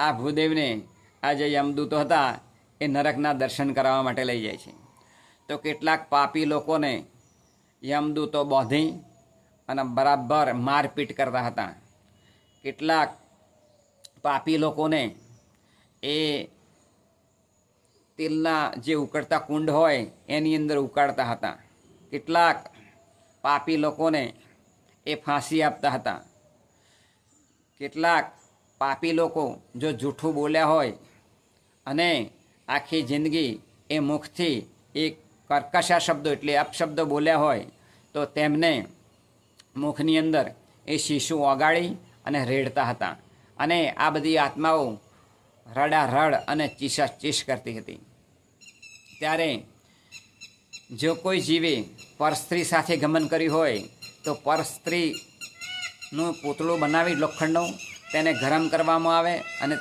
આ ભૂદેવને આ જે યમદૂતો હતા એ નરકના દર્શન કરાવવા માટે લઈ જાય છે. તો કેટલાક પાપી લોકોને યમદૂતો બાંધી અને બરાબર મારપીટ કરતા હતા. કેટલાક પાપી લોકોને એ તેલના જે ઉકળતા કુંડ હોય એની અંદર ઉકાળતા હતા. કેટલાક પાપી લોકોને એ ફાંસી આપતા હતા. કેટલાક પાપી લોકો જો જૂઠું બોલ્યા હોય અને આખી જિંદગી એ મુખથી એ કર્કશા શબ્દો એટલે અપશબ્દો બોલ્યા હોય તો તેમને મુખની અંદર એ શીશુ ઓગાળી અને રેડતા હતા. અને આ બધી આત્માઓ રડારડ અને ચીસાચીસ કરતી હતી. ત્યારે જો કોઈ જીવે પરસ્ત્રી સાથે ગમન કર્યું હોય તો પરસ્ત્રીનું પૂતળું બનાવી લોખંડનું તેને ગરમ કરવામાં આવે અને